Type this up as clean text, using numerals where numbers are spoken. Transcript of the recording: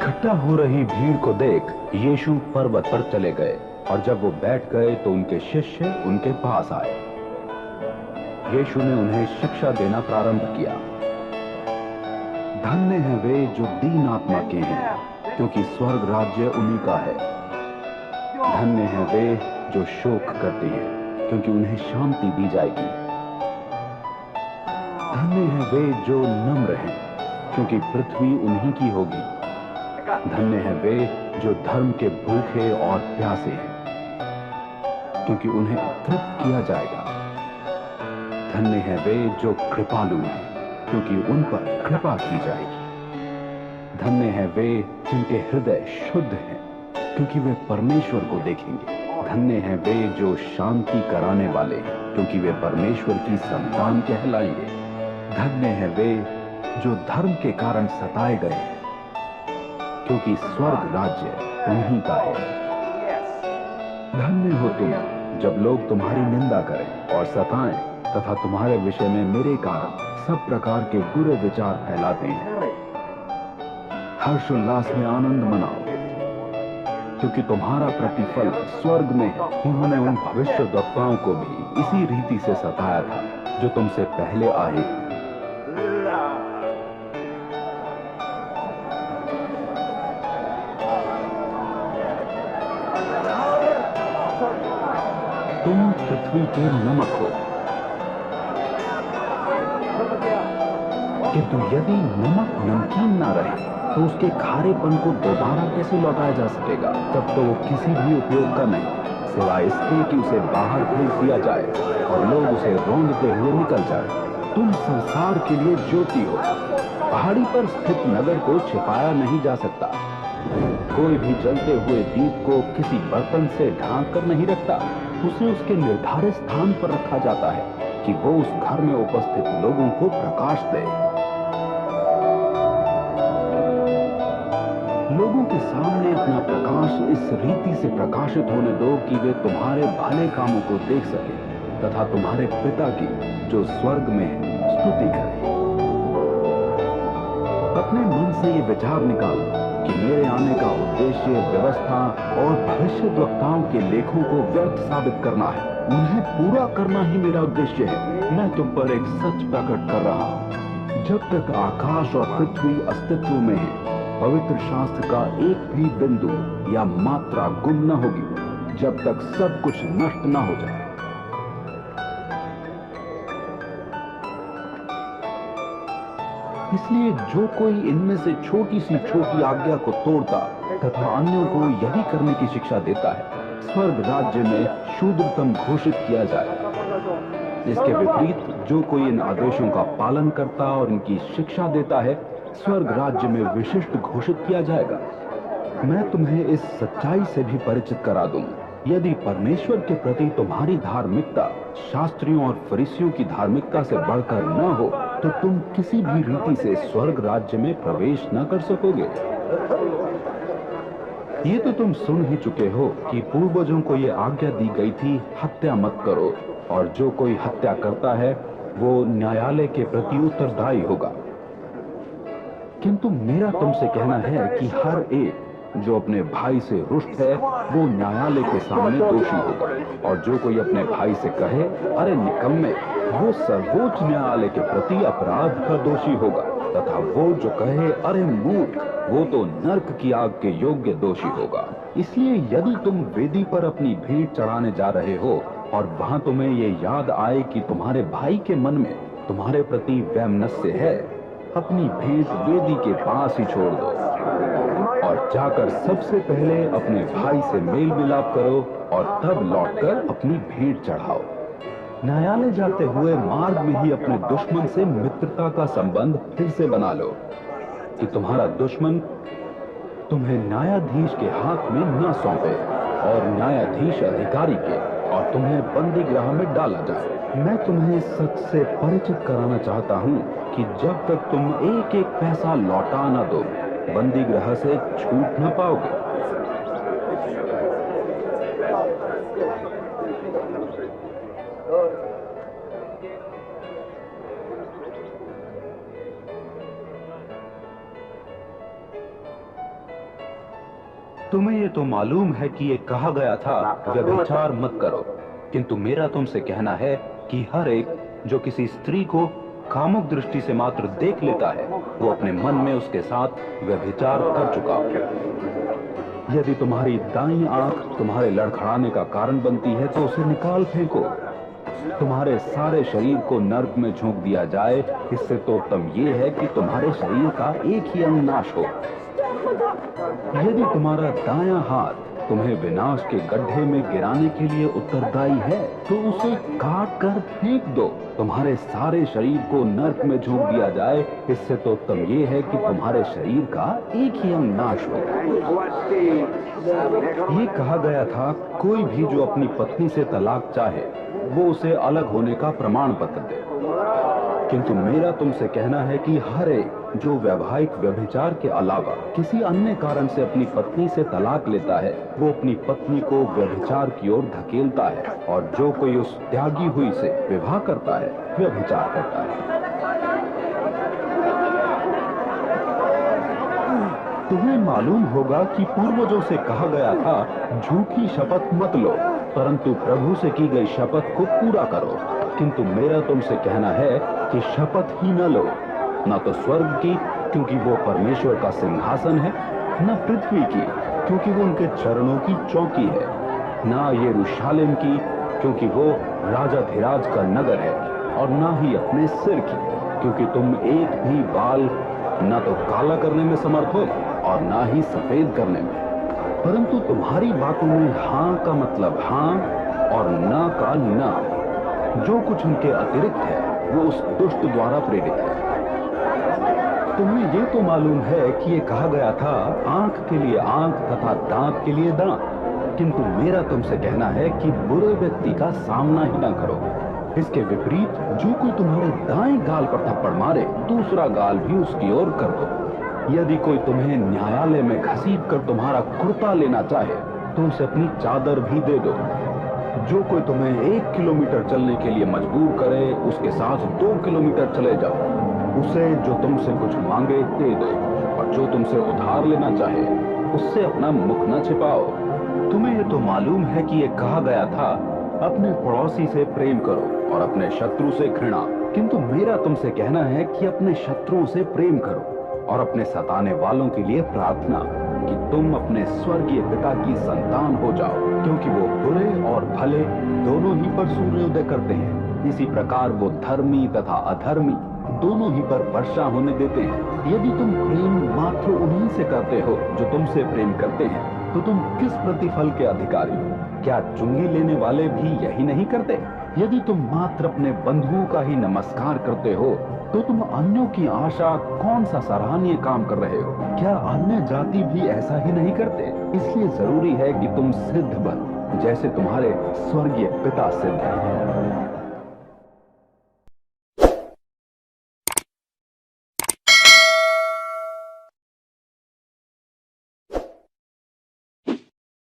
इकट्ठा हो रही भीड़ को देख यीशु पर्वत पर चले गए और जब वो बैठ गए तो उनके शिष्य उनके पास आए। यीशु ने उन्हें शिक्षा देना प्रारंभ किया। धन्य हैं वे जो दीन आत्मा के हैं, क्योंकि स्वर्ग राज्य उन्हीं का है। धन्य हैं वे जो शोक करते हैं, क्योंकि उन्हें शांति दी जाएगी। धन्य हैं वे जो नम्र हैं, क्योंकि पृथ्वी उन्हीं की होगी। धन्य हैं वे जो धर्म के भूखे और प्यासे हैं, क्योंकि उन्हें तृप्त किया जाएगा। धन्य हैं वे जो कृपालु हैं, क्योंकि उन पर कृपा की जाएगी। धन्य हैं वे जिनके हृदय शुद्ध हैं, क्योंकि वे परमेश्वर को देखेंगे। धन्य हैं वे जो शांति कराने वाले हैं, क्योंकि वे परमेश्वर की संतान कहलाएंगे। धन्य हैं वे जो धर्म के कारण सताए गए हैं, क्योंकि स्वर्ग राज्य उन्हीं का है। धन्य हो तुम जब लोग तुम्हारी निंदा करें और सताएं तथा तुम्हारे विषय में मेरे कारण सब प्रकार के बुरे विचार फैलाते हैं। हर्षोल्लास में आनंद मनाओ, क्योंकि तुम्हारा प्रतिफल स्वर्ग में है। उन्होंने उन भविष्यद्वक्ताओं को भी इसी रीति से सताया था जो तुमसे पहले आए। तुम पृथ्वी के नमक हो, किंतु यदि नमक नमकीन ना रहे तो उसके खारेपन को दोबारा कैसे लौटाया जा सकेगा? तब तो वो किसी भी उपयोग का नहीं, सिवाय इसके कि उसे बाहर फेंक दिया जाए और लोग उसे रौंदते हुए निकल जाए। तुम संसार के लिए ज्योति हो। पहाड़ी पर स्थित नगर को छिपाया नहीं जा सकता। कोई भी जलते हुए दीप को किसी बर्तन से ढांक कर नहीं रखता। उसे उसके निर्धारित स्थान पर रखा जाता है कि वो उस घर में उपस्थित लोगों को प्रकाश दे। लोगों के सामने अपना प्रकाश इस रीति से प्रकाशित होने दो कि वे तुम्हारे भले कामों को देख सके तथा तुम्हारे पिता की जो स्वर्ग में है स्तुति करें। अपने मन से ये विचार निकालो कि मेरे आने का उद्देश्य व्यवस्था और भविष्यद्वक्ताओं के लेखों को व्यर्थ साबित करना है। उन्हें पूरा करना ही मेरा उद्देश्य है। मैं तुम पर एक सच प्रकट कर रहा हूं। जब तक आकाश और पृथ्वी अस्तित्व में है, पवित्र शास्त्र का एक भी बिंदु या मात्रा गुम न होगी, जब तक सब कुछ नष्ट न हो जाए। इसलिए जो कोई इनमें से छोटी सी छोटी आज्ञा को तोड़ता तथा अन्यों को यही करने की शिक्षा देता है, स्वर्ग राज्य में शूद्रतम घोषित किया जाए। इसके विपरीत जो कोई इन आदेशों का पालन करता और इनकी शिक्षा देता है, स्वर्ग राज्य में विशिष्ट घोषित किया जाएगा। मैं तुम्हें इस सच्चाई से भी परिचित करा दूं। यदि परमेश्वर के प्रति तुम्हारी धार्मिकता शास्त्रियों और फरीसियों की धार्मिकता से बढ़कर न हो, तो तुम किसी भी रीति से स्वर्ग राज्य में प्रवेश न कर सकोगे। ये तो तुम सुन ही चुके हो कि पूर्वजों को ये आज्ञा दी गई थी, हत्या मत करो, और जो कोई हत्या करता है वो न्यायालय के प्रति उत्तरदायी होगा। किंतु मेरा तुमसे कहना है कि हर एक जो अपने भाई से रुष्ट है वो न्यायालय के सामने दोषी होगा, और जो कोई अपने भाई से कहे अरे निकम्मे, वो सर्वोच्च न्यायालय के प्रति अपराध का दोषी होगा, तथा वो जो कहे अरे मूर्ख, वो तो नरक की आग के योग्य दोषी होगा। इसलिए यदि तुम वेदी पर अपनी भेंट चढ़ाने जा रहे हो और वहां तुम्हें ये याद आए कि तुम्हारे भाई के मन में तुम्हारे प्रति वैमनस्य है, अपनी भेंट वेदी के पास ही छोड़ दो और जाकर सबसे पहले अपने भाई से मेल मिलाप करो और तब लौटकर अपनी भेंट चढ़ाओ। न्यायालय जाते हुए मार्ग में ही अपने दुश्मन से मित्रता का संबंध फिर से बना लो, कि तुम्हारा दुश्मन तुम्हें न्यायाधीश के हाथ में न सौंपे और न्यायाधीश अधिकारी के, और तुम्हें बंदी गृह में डाला जाए। मैं तुम्हें सच से परिचित कराना चाहता हूँ कि जब तक तुम एक एक पैसा लौटा न दो, बंदी गृह से छूट न पाओगे। तुम्हें ये तो मालूम है कि ये कहा गया था व्यभिचार मत करो, किंतु मेरा तुमसे कहना है कि हर एक जो किसी स्त्री को कामुक दृष्टि से मात्र देख लेता है वो अपने मन में उसके साथ व्यभिचार कर चुका हो। यदि तुम्हारी दाईं आंख तुम्हारे लड़खड़ाने का कारण बनती है तो उसे निकाल फेंको। तुम्हारे सारे शरीर को नर्क में झोंक दिया जाए, इससे तो उत्तम ये है कि तुम्हारे शरीर का एक ही अंग नाश हो। यदि तुम्हारा दायां हाथ तुम्हें विनाश के गड्ढे में गिराने के लिए उत्तरदायी है तो उसे काट कर फेंक दो। तुम्हारे सारे शरीर को नर्क में झोंक दिया जाए, इससे तो उत्तम ये है कि तुम्हारे शरीर का एक ही अंग नाश हो। ये कहा गया था कोई भी जो अपनी पत्नी से तलाक चाहे वो उसे अलग होने का प्रमाण पत्र दे, किंतु मेरा तुमसे कहना है कि हर एक जो वैवाहिक व्यभिचार के अलावा किसी अन्य कारण से अपनी पत्नी से तलाक लेता है वो अपनी पत्नी को व्यभिचार की ओर धकेलता है, और जो कोई उस त्यागी हुई से विवाह करता है व्यभिचार करता है। तुम्हें मालूम होगा कि पूर्वजों से कहा गया था झूठी शपथ मत लो, परंतु प्रभु से की गई शपथ को पूरा करो। किंतु मेरा तुमसे कहना है कि शपथ ही न लो, न तो स्वर्ग की क्योंकि वो परमेश्वर का सिंहासन है, न पृथ्वी की क्योंकि वो उनके चरणों की चौकी है, न यरूशलेम की क्योंकि वो राजाधिराज का नगर है, और न ही अपने सिर की क्योंकि तुम एक भी बाल न तो काला करने में समर्थ हो और न ही सफेद करने में। परंतु तुम्हारी बातों में हाँ का मतलब हाँ और ना का ना। जो कुछ उनके अतिरिक्त है वो उस दुष्ट द्वारा प्रेरित है। तुम्हें ये तो मालूम है कि ये कहा गया था आंख के लिए आंख तथा दांत के लिए दांत, किंतु मेरा तुमसे कहना है कि बुरे व्यक्ति का सामना ही ना करो। इसके विपरीत जो कोई तुम्हारे दाएं गाल पर थप्पड़ मारे दूसरा गाल भी उसकी ओर कर दो। यदि कोई तुम्हें न्यायालय में घसीट कर तुम्हारा कुर्ता लेना चाहे तो उसे अपनी चादर भी दे दो। जो कोई तुम्हें 1 किलोमीटर चलने के लिए मजबूर करे उसके साथ 2 किलोमीटर चले जाओ। उसे जो तुमसे कुछ मांगे दे दो, और जो तुमसे उधार लेना चाहे उससे अपना मुख न छिपाओ। तुम्हें ये तो मालूम है कि ये कहा गया था अपने पड़ोसी से प्रेम करो और अपने शत्रु से घृणा, किंतु मेरा तुमसे कहना है कि अपने शत्रुओं से प्रेम करो और अपने सताने वालों के लिए प्रार्थना कि तुम अपने स्वर्गीय पिता की संतान हो जाओ, क्योंकि वो बुरे और भले दोनों ही पर सूर्योदय करते हैं। इसी प्रकार वो धर्मी तथा अधर्मी दोनों ही पर वर्षा होने देते हैं। यदि तुम प्रेम मात्र उन्हीं से करते हो जो तुमसे प्रेम करते हैं तो तुम किस प्रतिफल के अधिकारी हो? क्या चुंगी लेने वाले भी यही नहीं करते? यदि तुम मात्र अपने बंधुओं का ही नमस्कार करते हो तो तुम अन्यों की आशा कौन सा सराहनीय काम कर रहे हो? क्या अन्य जाति भी ऐसा ही नहीं करते? इसलिए जरूरी है कि तुम सिद्ध बनो जैसे तुम्हारे स्वर्गीय पिता सिद्ध हैं।